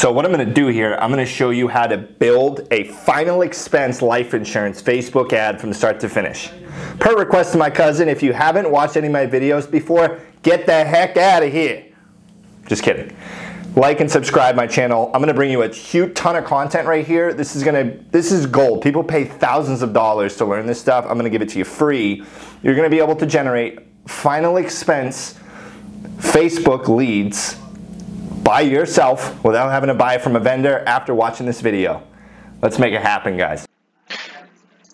So what I'm going to do here, I'm going to show you how to build a final expense life insurance Facebook ad from start to finish. Per request of my cousin, if you haven't watched any of my videos before, get the heck out of here. Just kidding. Like and subscribe my channel. I'm going to bring you a huge ton of content right here. This is gold. People pay thousands of dollars to learn this stuff. I'm going to give it to you free. You're going to be able to generate final expense Facebook leads by yourself without having to buy it from a vendor after watching this video. Let's make it happen, guys.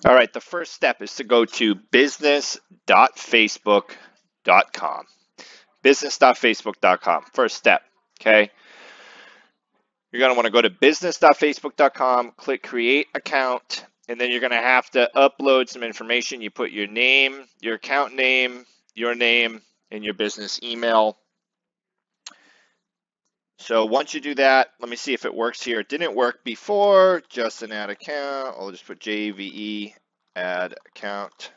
All right, the first step is to go to business.facebook.com. Business.facebook.com. First step, okay? You're going to want to go to business.facebook.com, click create account, and then you're going to have to upload some information. You put your name, your account name, your name, and your business email. So once you do that, let me see if it works here. It didn't work before, just an ad account. I'll just put JVE ad account.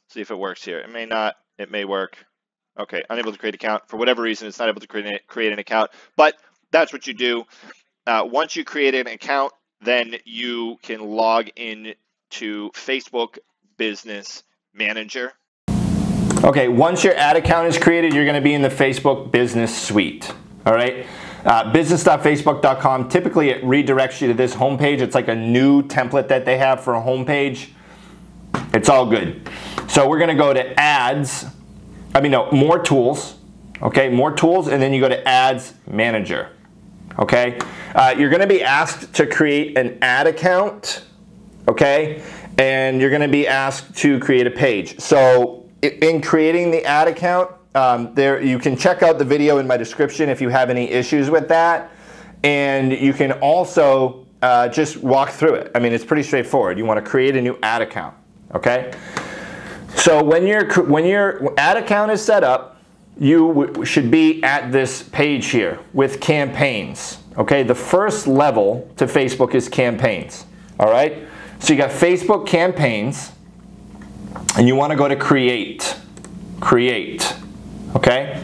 See if it works here. It may not, it may work. Okay, unable to create an account. For whatever reason, it's not able to create an account, but that's what you do. Once you create an account, then you can log in to Facebook Business Manager. Okay, once your ad account is created, you're going to be in the Facebook Business Suite. All right, business.facebook.com. Typically, it redirects you to this homepage. It's like a new template that they have for a homepage. It's all good. So we're going to go to ads. More tools. Okay, more tools, and then you go to Ads Manager. Okay, you're going to be asked to create an ad account. Okay, and you're going to be asked to create a page. So in creating the ad account, you can check out the video in my description if you have any issues with that, and you can also just walk through it. It's pretty straightforward. You want to create a new ad account, okay? So when your ad account is set up, you should be at this page here with campaigns, okay? The first level to Facebook is campaigns, all right? So you got Facebook campaigns, and you want to go to create, okay?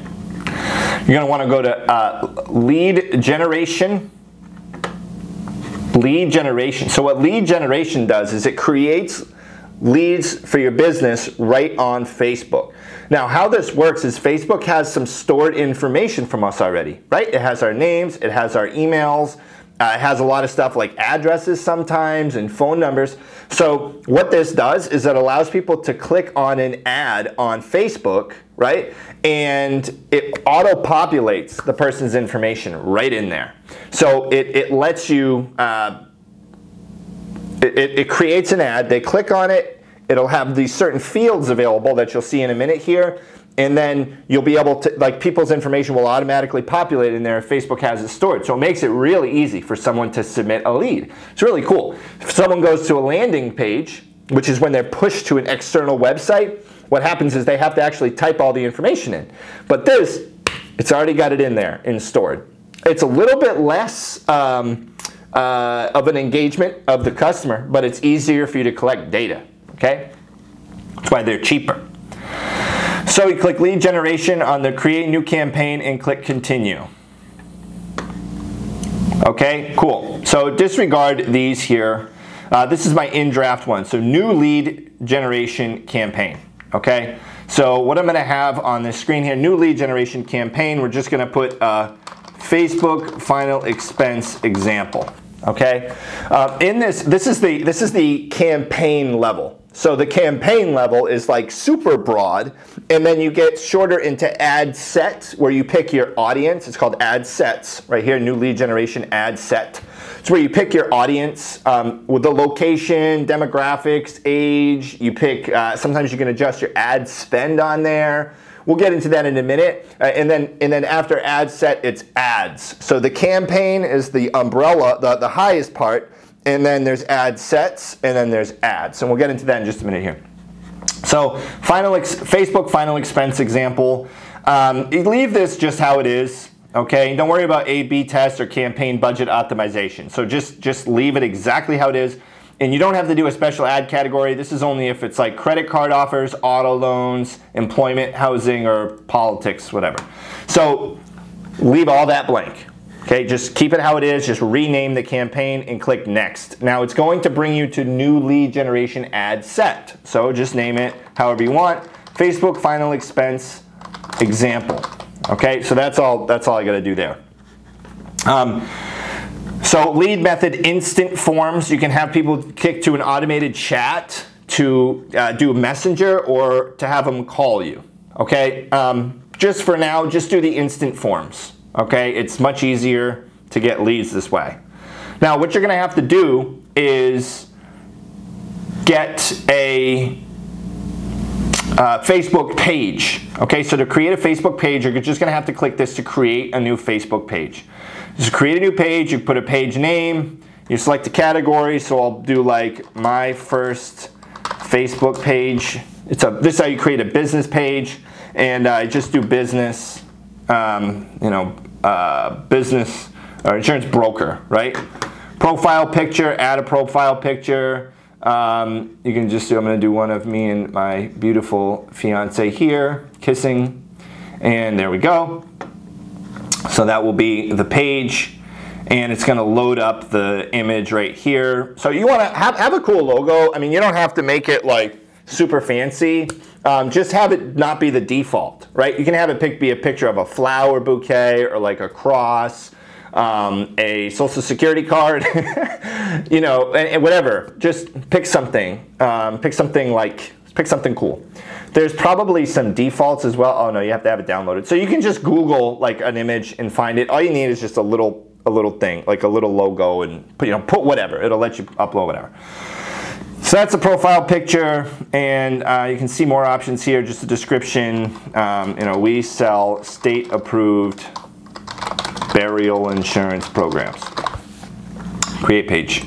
You're going to want to go to lead generation. So what lead generation does is it creates leads for your business right on Facebook. Now, how this works is Facebook has some stored information from us already, right? It has our names, it has our emails, it has a lot of stuff like addresses sometimes and phone numbers. So what this does is it allows people to click on an ad on Facebook, right? And it auto-populates the person's information right in there. So it lets you, it creates an ad, they click on it, it'll have these certain fields available that you'll see in a minute here, and then you'll be able to, like, people's information will automatically populate in there if Facebook has it stored. So it makes it really easy for someone to submit a lead. It's really cool. If someone goes to a landing page, which is when they're pushed to an external website, what happens is they have to actually type all the information in. But this, it's already got it in there and stored. It's a little bit less of an engagement of the customer, but it's easier for you to collect data, okay? That's why they're cheaper. So you click lead generation on the create new campaign and click continue. Okay, cool. So disregard these here. This is my in draft one. So new lead generation campaign. Okay, so what I'm going to have on this screen here, new lead generation campaign, we're just going to put Facebook final expense example. Okay, in this is the campaign level. So the campaign level is like super broad, and then you get shorter into ad sets where you pick your audience. It's called ad sets right here, new lead generation ad set. It's where you pick your audience with the location, demographics, age. You pick, sometimes you can adjust your ad spend on there. We'll get into that in a minute. And then after ad set, it's ads. So the campaign is the umbrella, the highest part. And then there's ad sets, and then there's ads. And we'll get into that in just a minute here. So Facebook final expense example. You leave this just how it is. Okay, don't worry about A/B tests or campaign budget optimization. So just leave it exactly how it is. And you don't have to do a special ad category. This is only if it's like credit card offers, auto loans, employment, housing, or politics, whatever. So leave all that blank. Okay, just keep it how it is, just rename the campaign and click next. Now it's going to bring you to new lead generation ad set. So just name it however you want. Facebook final expense example. Okay, so that's all I gotta do there. So lead method instant forms. You can have people kick to an automated chat to do a messenger or to have them call you. Okay, just for now, just do the instant forms. Okay, it's much easier to get leads this way. Now, what you're going to have to do is get a Facebook page. Okay, so to create a Facebook page, you're just going to have to click this to create a new Facebook page. Just create a new page, you put a page name, you select a category, so I'll do like my first Facebook page. This is how you create a business page, and I just do business. Business or insurance broker, right? Profile picture, add a profile picture. You can just do, I'm going to do one of me and my beautiful fiance here, kissing, and there we go. So that will be the page, and it's going to load up the image right here. So you want to have a cool logo. I mean, you don't have to make it like super fancy. Just have it not be the default, right? You can have it be a picture of a flower bouquet or like a cross, a social security card, you know, and whatever. Just pick something. Pick something cool. There's probably some defaults as well. Oh no, you have to have it downloaded. So you can just Google like an image and find it. All you need is just a little thing, like a little logo, and put whatever. It'll let you upload whatever. So that's a profile picture, and you can see more options here. Just a description. We sell state-approved burial insurance programs. Create page.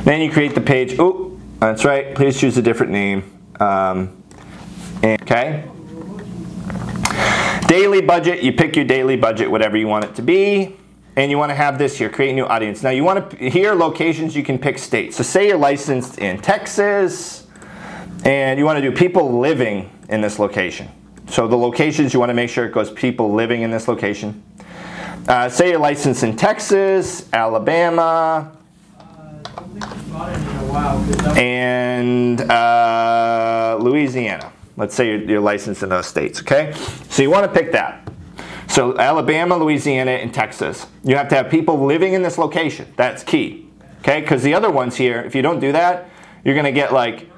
Then you create the page. Oh, that's right. Please choose a different name. Okay. Daily budget. You pick your daily budget, whatever you want it to be. And you want to have this here, create a new audience. Now you want to, here locations, you can pick states. So say you're licensed in Texas, and you want to do people living in this location. So the locations, you want to make sure it goes people living in this location. Say you're licensed in Texas, Alabama, and Louisiana. Let's say you're licensed in those states, okay? So you want to pick that. So Alabama, Louisiana, and Texas. You have to have people living in this location. That's key, okay? Because the other ones here, if you don't do that, you're going to get like,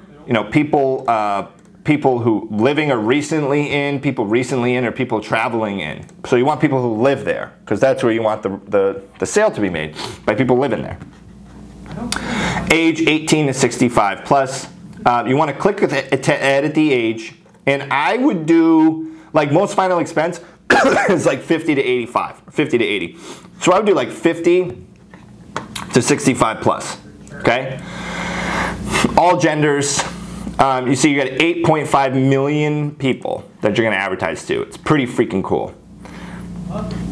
people who living or recently in, people recently in, or people traveling in. So you want people who live there, because that's where you want the sale to be made, by people living there. Age 18 to 65 plus. You want to click to edit the age, and I would do like most final expense. It's like 50 to 85, 50 to 80. So I would do like 50 to 65 plus, okay? All genders. You see you got 8.5 million people that you're gonna advertise to. It's pretty freaking cool.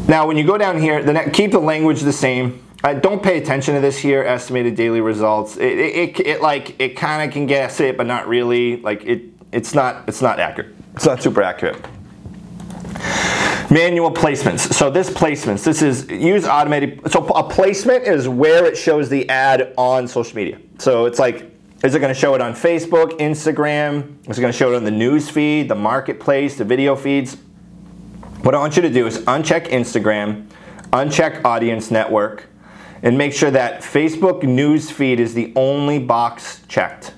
Now when you go down here, keep the language the same. Don't pay attention to this here, estimated daily results. It kind of can guess it, but not really. Like it's not accurate. It's not super accurate. Manual placements. So this is use automated. So a placement is where it shows the ad on social media. So it's like, is it going to show it on Facebook, Instagram? Is it going to show it on the news feed, the marketplace, the video feeds? What I want you to do is uncheck Instagram, uncheck audience network, and make sure that Facebook news feed is the only box checked.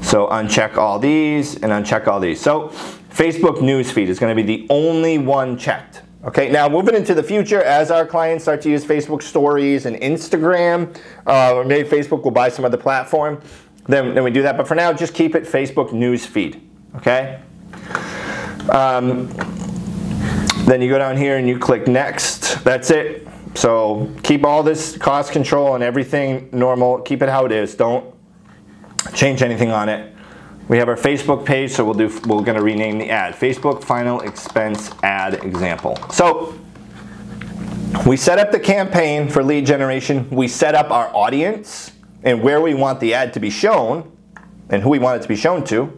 So uncheck all these and uncheck all these. So Facebook newsfeed is going to be the only one checked. Okay, now moving into the future, as our clients start to use Facebook stories and Instagram, or maybe Facebook will buy some other platform, then we do that. But for now, just keep it Facebook newsfeed. Okay. Then you go down here and you click next. That's it. So keep all this cost control and everything normal. Keep it how it is. Don't change anything on it. We have our Facebook page, so we're going to rename the ad. Facebook final expense ad example. So we set up the campaign for lead generation. We set up our audience and where we want the ad to be shown and who we want it to be shown to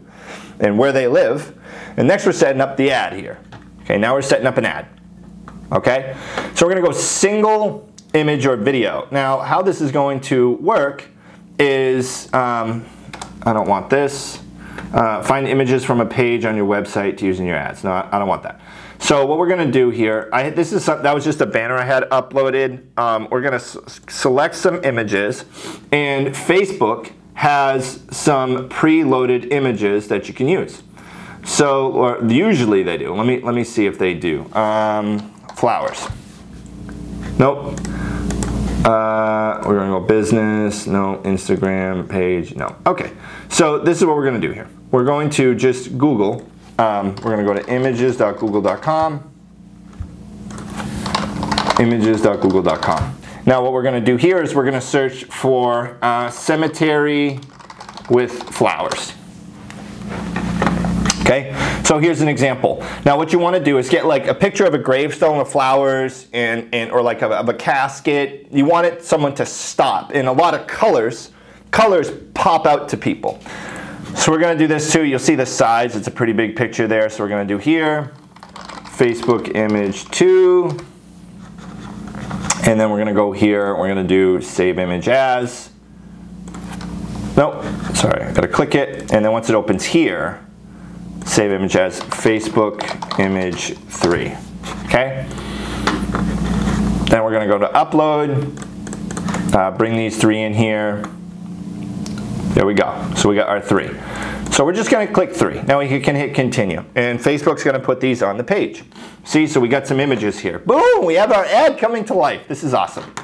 and where they live. And next we're setting up the ad here. Okay, now we're setting up an ad. okay? So we're gonna go single image or video. Now, how this is going to work is, I don't want this. Find images from a page on your website to use in your ads. No, I don't want that. So what we're gonna do here, that was just a banner I had uploaded. We're gonna select some images, and Facebook has some preloaded images that you can use. So, or usually they do. Let me see if they do. Flowers. Nope. We're gonna go business. No. Instagram page. No. Okay. So this is what we're gonna do here. We're going to just Google. We're gonna go to images.google.com. Images.google.com. Now what we're gonna do here is we're gonna search for cemetery with flowers. Okay, so here's an example. Now what you want to do is get like a picture of a gravestone with flowers or like of a casket. You want someone to stop, and a lot of colors pop out to people. So we're going to do this too. You'll see the size. It's a pretty big picture there. So we're going to do here, Facebook image 2. And then we're going to go here. We're going to do save image as. Nope, sorry, I got to click it. And then once it opens here, save image as Facebook image 3, okay? Then we're gonna go to upload, bring these 3 in here. There we go, so we got our 3. So we're just gonna click 3. Now we can hit continue, and Facebook's gonna put these on the page. See, so we got some images here. Boom, we have our ad coming to life. This is awesome.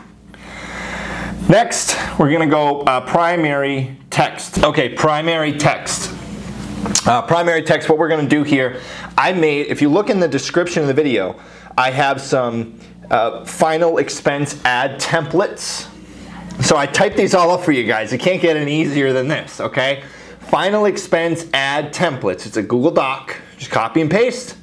Next, we're gonna go primary text. Okay, primary text. Primary text, what we're going to do here, if you look in the description of the video, I have some final expense ad templates. So I typed these all up for you guys. It can't get any easier than this, okay? Final expense ad templates. It's a Google Doc. Just copy and paste.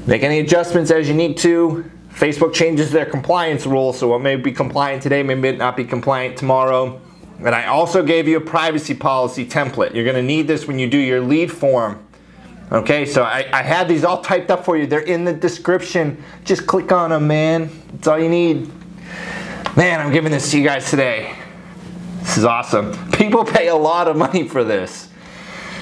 Make any adjustments as you need to. Facebook changes their compliance rules, so what may be compliant today may not be compliant tomorrow. And I also gave you a privacy policy template. You're gonna need this when you do your lead form. Okay, so I had these all typed up for you. They're in the description. Just click on them, man. That's all you need. Man, I'm giving this to you guys today. This is awesome. People pay a lot of money for this.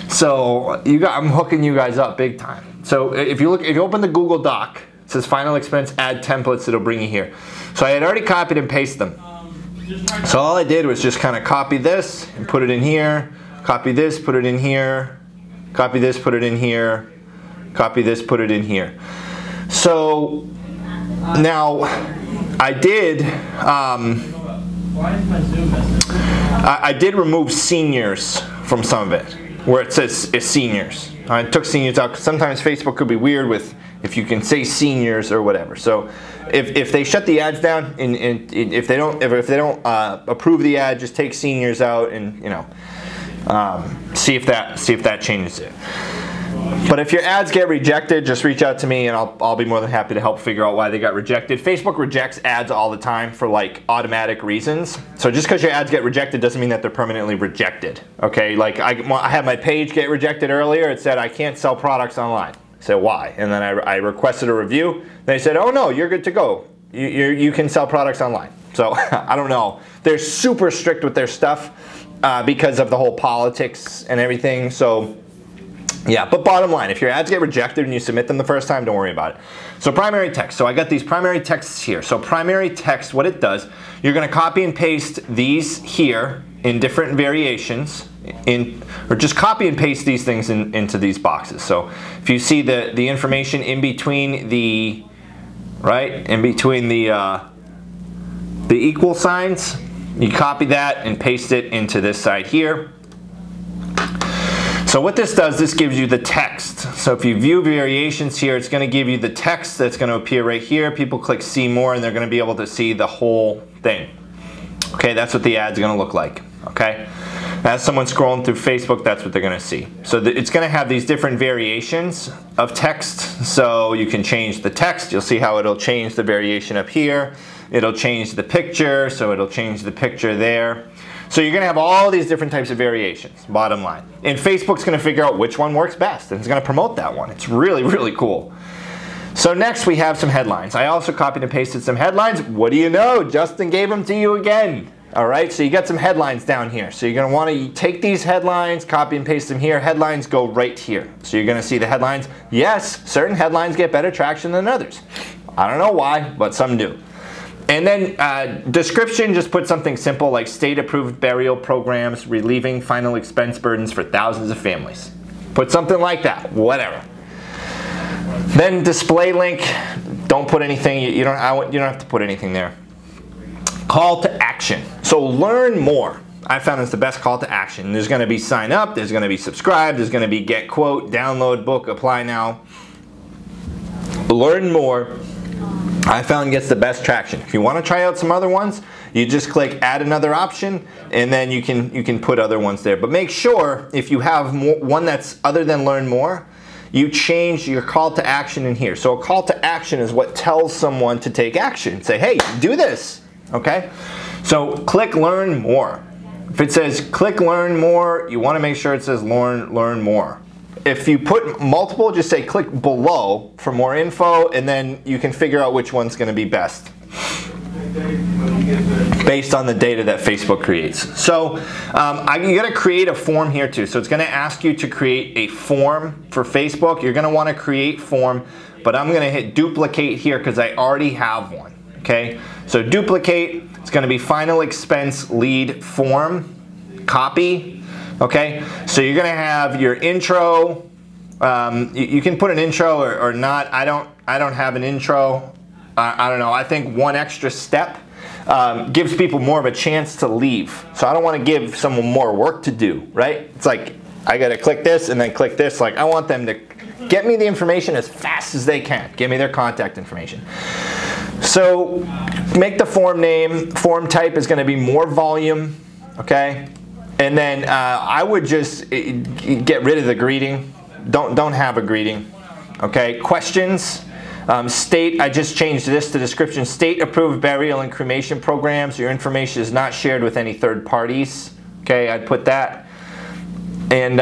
So I'm hooking you guys up big time. So if you open the Google Doc, it says final expense ad templates, it'll bring you here. So I had already copied and pasted them. So all I did was just kind of copy this and put it in here, copy this, put it in here, copy this, put it in here, copy this, put it in here. So now I did remove seniors from some of it, where it says it's seniors. I took seniors out because sometimes Facebook could be weird with if you can say seniors or whatever. So if they shut the ads down and if they don't approve the ad, just take seniors out and see if that changes it. But if your ads get rejected, just reach out to me and I'll be more than happy to help figure out why they got rejected. Facebook rejects ads all the time for like automatic reasons. So just because your ads get rejected doesn't mean that they're permanently rejected. Okay, like I had my page get rejected earlier. It said I can't sell products online. I said why? And then I requested a review. They said, oh no, you're good to go. You can sell products online. So I don't know. They're super strict with their stuff because of the whole politics and everything. So yeah, but bottom line, if your ads get rejected and you submit them the first time, don't worry about it. So primary text. So I got these primary texts here. So primary text, what it does, you're going to copy and paste these here in different variations, or just copy and paste these things into these boxes. So if you see the information in between the equal signs, you copy that and paste it into this side here. So what this does, this gives you the text. So if you view variations here, it's going to give you the text that's going to appear right here. People click see more and they're going to be able to see the whole thing. Okay, that's what the ad's going to look like. Okay, as someone scrolling through Facebook, that's what they're going to see. So it's going to have these different variations of text. So you can change the text. You'll see how it'll change the variation up here. It'll change the picture, so it'll change the picture there. So you're going to have all these different types of variations, bottom line. And Facebook's going to figure out which one works best, and it's going to promote that one. It's really, really cool. So next we have some headlines. I also copied and pasted some headlines. What do you know? Justin gave them to you again. All right, so you got some headlines down here. So you're gonna wanna take these headlines, copy and paste them here. Headlines go right here. So you're gonna see the headlines. Yes, certain headlines get better traction than others. I don't know why, but some do. And then description, just put something simple like state-approved burial programs relieving final expense burdens for thousands of families. Put something like that, whatever. Then display link, don't put anything, you don't have to put anything there. Call to action. So learn more. I found it's the best call to action. There's going to be sign up, there's going to be subscribe, there's going to be get quote, download book, apply now. Learn more. I found gets the best traction. If you want to try out some other ones, you just click add another option and then you can put other ones there. But make sure if you have one that's other than learn more, you change your call to action in here. So a call to action is what tells someone to take action. Say, hey, do this. Okay, so click learn more. If it says click learn more, you want to make sure it says learn more. If you put multiple, just say click below for more info, and then you can figure out which one's going to be best based on the data that Facebook creates. So you got to create a form here too. So it's going to ask you to create a form for Facebook. You're going to want to create form, but I'm going to hit duplicate here because I already have one. Okay, so duplicate, it's going to be final expense lead form, copy. Okay, so you're going to have your intro. You can put an intro or not. I don't have an intro. I don't know. I think one extra step gives people more of a chance to leave. So I don't want to give someone more work to do, right? It's like I got to click this and then click this. Like I want them to get me the information as fast as they can. Give me their contact information. So make the form name, form type is going to be more volume, okay? And then I would just get rid of the greeting. Don't have a greeting, okay? Questions, state, I just changed this to description. State approved burial and cremation programs. Your information is not shared with any third parties, okay? I'd put that. And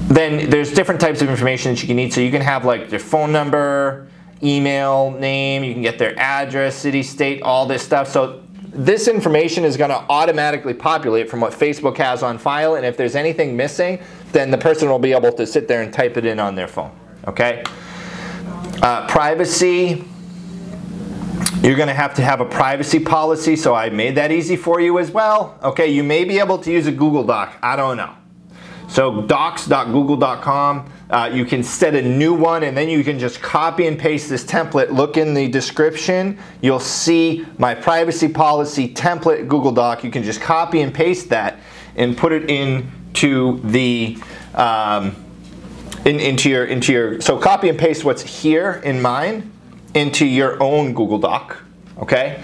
then there's different types of information that you can need. So you can have like their phone number, email, name, you can get their address, city, state, all this stuff. So this information is going to automatically populate from what Facebook has on file, and if there's anything missing, then the person will be able to sit there and type it in on their phone. Okay? Privacy, you're going to have a privacy policy, so I made that easy for you as well. Okay, you may be able to use a Google Doc, I don't know. So docs.google.com, you can set a new one and then you can just copy and paste this template. Look in the description, you'll see my privacy policy template Google Doc. You can just copy and paste that and put it into the into your so copy and paste what's here in mine into your own Google Doc, okay?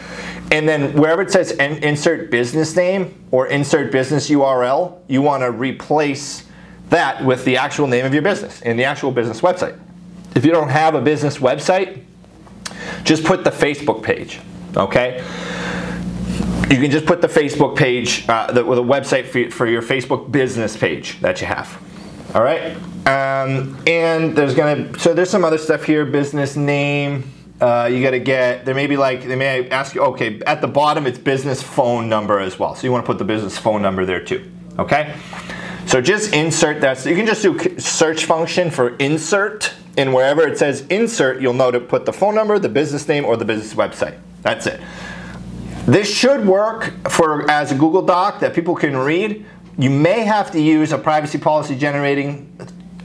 And then wherever it says insert business name or insert business URL, you want to replace that with the actual name of your business in the actual business website. If you don't have a business website, just put the Facebook page, okay? You can just put the Facebook page, with a website for your Facebook business page that you have, all right? And there's some other stuff here, business name. You got to get, they may ask you, okay, at the bottom it's business phone number as well. So you want to put the business phone number there too, okay? So just insert that. So you can just do search function for insert, and wherever it says insert, you'll know to put the phone number, the business name, or the business website. That's it. This should work as a Google Doc that people can read. You may have to use a privacy policy generating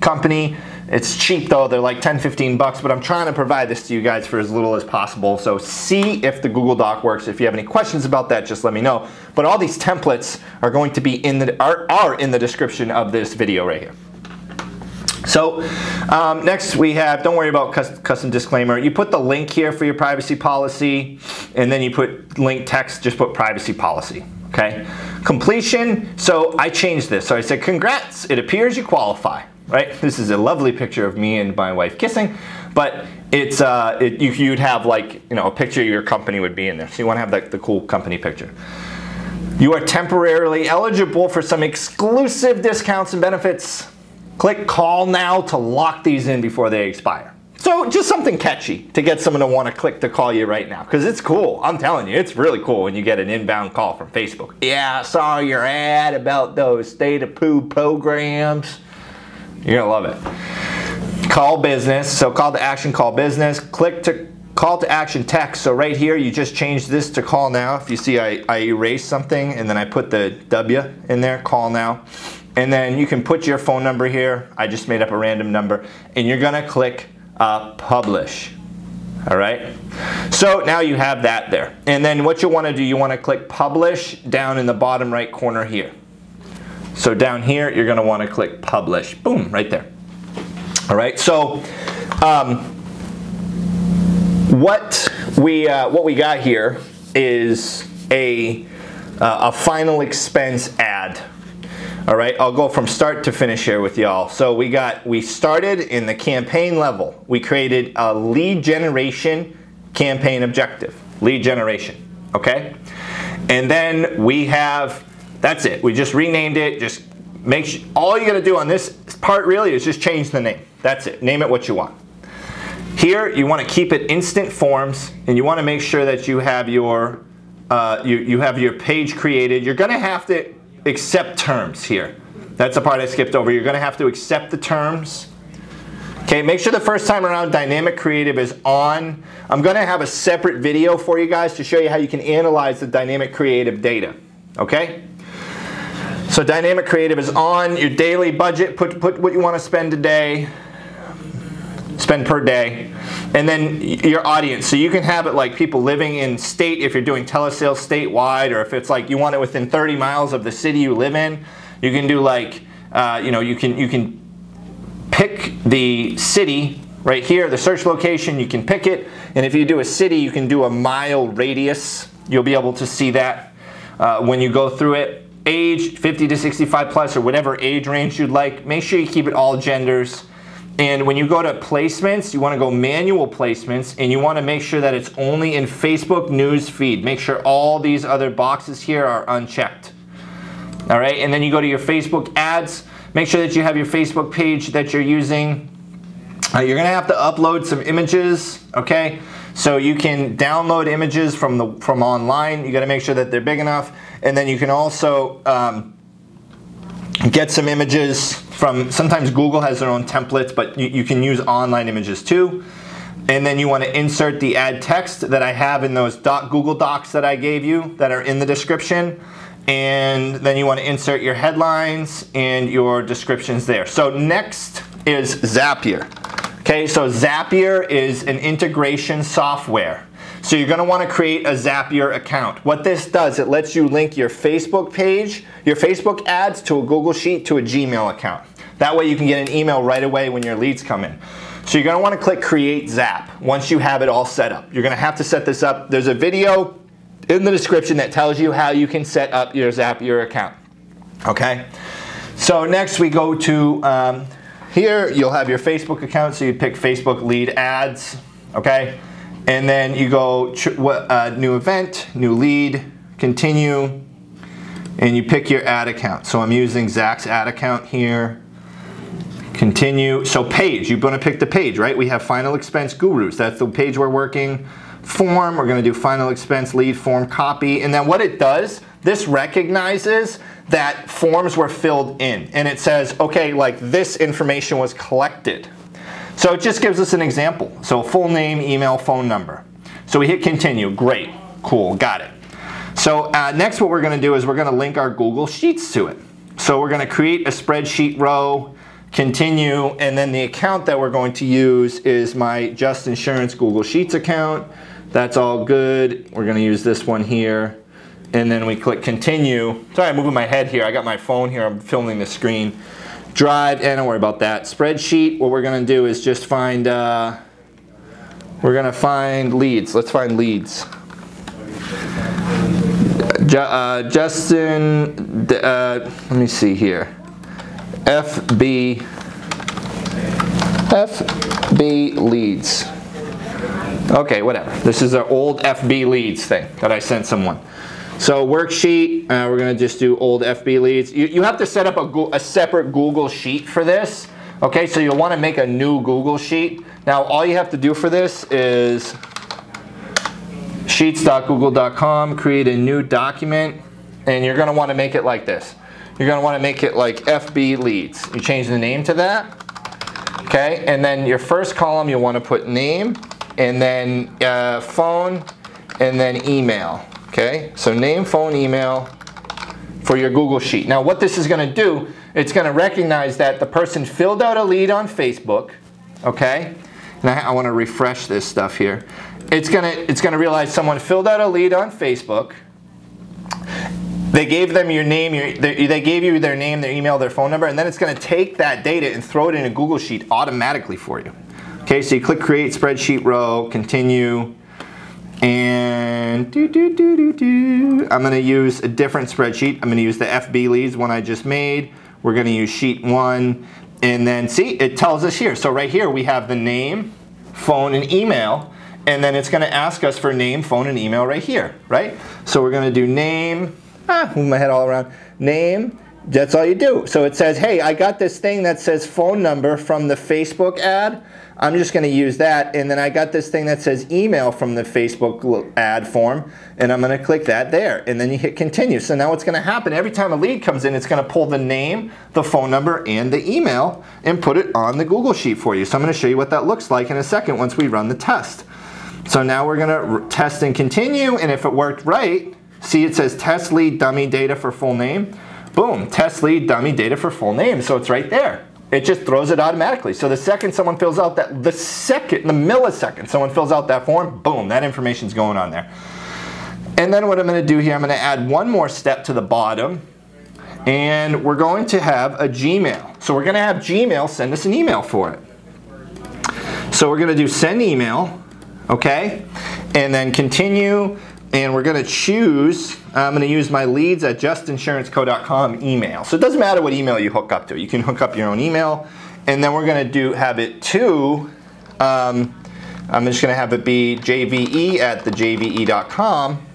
company. It's cheap though, they're like 10, 15 bucks, but I'm trying to provide this to you guys for as little as possible. So see if the Google Doc works. If you have any questions about that, just let me know. But all these templates are going to be are in the description of this video right here. So next we have, don't worry about custom disclaimer. You put the link here for your privacy policy, and then you put link text, just put privacy policy, okay? Completion, so I changed this. So I said, congrats, it appears you qualify. Right? This is a lovely picture of me and my wife kissing, but it's you'd have like, a picture of your company would be in there. So you want to have like the cool company picture. You are temporarily eligible for some exclusive discounts and benefits. Click call now to lock these in before they expire. So just something catchy to get someone to want to click to call you right now, because it's cool. I'm telling you, it's really cool when you get an inbound call from Facebook. Yeah, I saw your ad about those state approved programs. You're gonna love it. Call business, so call to action, call business. Click to call to action text. So right here, you just change this to call now. If you see I erased something and then I put the W in there, call now. And then you can put your phone number here. I just made up a random number, and you're gonna click publish. All right, so now you have that there. And then what you want to do, you want to click publish down in the bottom right corner here. So down here, you're going to want to click publish. Boom, right there. All right, so what we got here is a final expense ad. All right, I'll go from start to finish here with y'all. So we started in the campaign level. We created a lead generation campaign objective, lead generation, okay? And then we have, that's it. We just renamed it. Just make sure, all you gotta do on this part really is just change the name. That's it, name it what you want. Here, you wanna keep it instant forms, and you wanna make sure that you have your, you have your page created. You're gonna have to accept terms here. That's the part I skipped over. You're going to have to accept the terms. Okay, make sure the first time around dynamic creative is on. I'm going to have a separate video for you guys to show you how you can analyze the dynamic creative data. Okay? So dynamic creative is on. Your daily budget, put what you want to spend today, spend per day. And then your audience, so you can have it like people living in state if you're doing telesales statewide, or if it's like you want it within 30 miles of the city you live in. You can do like, you can pick the city right here, the search location, you can pick it. And if you do a city, you can do a mile radius. You'll be able to see that when you go through it. Age, 50 to 65 plus, or whatever age range you'd like. Make sure you keep it all genders. And when you go to placements, you want to go manual placements, and you want to make sure that it's only in Facebook news feed. Make sure all these other boxes here are unchecked. All right, and then you go to your Facebook ads. Make sure that you have your Facebook page that you're using. You're going to have to upload some images, okay? So you can download images from online. You got to make sure that they're big enough. And then you can also get some images from, sometimes Google has their own templates, but you can use online images too. And then you want to insert the ad text that I have in those Google Docs that I gave you that are in the description. And then you want to insert your headlines and your descriptions there. So next is Zapier. Okay, so Zapier is an integration software. So you're going to want to create a Zapier account. What this does, it lets you link your Facebook page, your Facebook ads to a Google Sheet to a Gmail account. That way you can get an email right away when your leads come in. So you're going to want to click Create Zap once you have it all set up. You're going to have to set this up. There's a video in the description that tells you how you can set up your Zapier account. Okay? So next we go to here, you'll have your Facebook account, so you pick Facebook lead ads. Okay? And then you go new event, new lead, continue, and you pick your ad account. So I'm using Zach's ad account here. Continue. So page, you're going to pick the page, right? We have Final Expense Gurus. That's the page we're working. Form, we're going to do Final Expense lead form copy. And then what it does, this recognizes that forms were filled in. And it says, okay, like this information was collected. So it just gives us an example. So full name, email, phone number. So we hit continue. Great. Cool. Got it. So next what we're going to do is we're going to link our Google Sheets to it. So we're going to create a spreadsheet row, continue, and then the account that we're going to use is my Just Insurance Google Sheets account. That's all good. We're going to use this one here. And then we click continue. Sorry, I'm moving my head here. I got my phone here. I'm filming the screen. Drive, and don't worry about that. Spreadsheet, what we're going to do is just find, we're going to find leads. Let's find leads. Justin, let me see here. FB leads. Okay, whatever. This is our old FB leads thing that I sent someone. So worksheet, we're going to just do old FB leads. You have to set up a separate Google Sheet for this. Okay, so you'll want to make a new Google Sheet Now all you have to do for this is sheets.google.com, create a new document, and you're going to want to make it like this. You're going to want to make it like FB leads. You change the name to that, okay? And then your first column you'll want to put name, and then phone, and then email, okay? So name, phone, email for your Google Sheet. Now what this is going to do, it's going to recognize that the person filled out a lead on Facebook, okay? And I want to refresh this stuff here. It's gonna realize someone filled out a lead on Facebook. They gave them your name, they gave you their name, their email, their phone number, and then it's going to take that data and throw it in a Google Sheet automatically for you. Okay, so you click Create Spreadsheet Row, Continue, and I'm going to use a different spreadsheet. I'm going to use the FB leads one I just made. We're going to use Sheet 1, and then see, it tells us here. So right here we have the name, phone, and email. And then it's going to ask us for name, phone, and email right here, right? So we're going to do name, move my head all around, name, that's all you do. So it says, hey, I got this thing that says phone number from the Facebook ad. I'm just going to use that. And then I got this thing that says email from the Facebook ad form, and I'm going to click that there. And then you hit continue. So now what's going to happen, every time a lead comes in, it's going to pull the name, the phone number, and the email and put it on the Google Sheet for you. So I'm going to show you what that looks like in a second once we run the test. So now we're going to test and continue, and if it worked right, see it says test lead dummy data for full name. Boom, test lead dummy data for full name. So it's right there. It just throws it automatically. So the second someone fills out that, the millisecond someone fills out that form, boom, that information's going on there. And then what I'm going to do here, I'm going to add one more step to the bottom, and we're going to have a Gmail. So we're going to have Gmail send us an email for it. So we're going to do send email. Okay, and then continue, and we're going to choose, I'm going to use my leads at justinsurancego.com email. So it doesn't matter what email you hook up to. You can hook up your own email, and then we're going to have it to, I'm just going to have it be jve at thejve.com,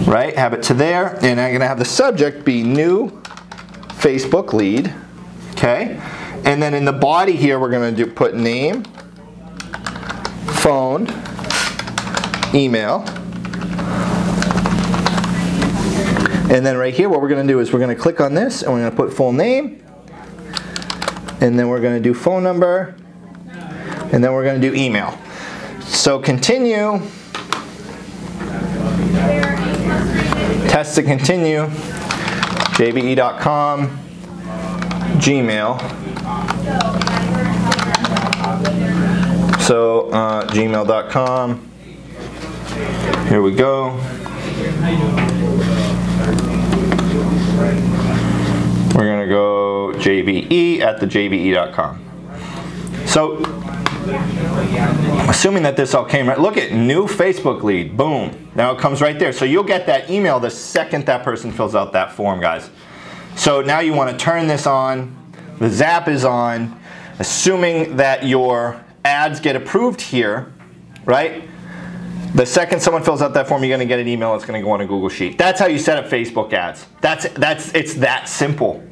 right, have it to there, and I'm going to have the subject be new Facebook lead, okay, and then in the body here we're going to put name, phone, email, and then right here what we're going to do is we're going to click on this and we're going to put full name, and then we're going to do phone number, and then we're going to do email. So continue, test to continue, jve.com, Gmail. So gmail.com, here we go. We're going to go jve at thejve.com. So assuming that this all came right, look at new Facebook lead, boom. Now it comes right there. So you'll get that email the second that person fills out that form, guys. So now you want to turn this on, the Zap is on, assuming that your ads get approved here, right? The second someone fills out that form, you're going to get an email. It's going to go on a Google Sheet. That's how you set up Facebook ads. It's that simple.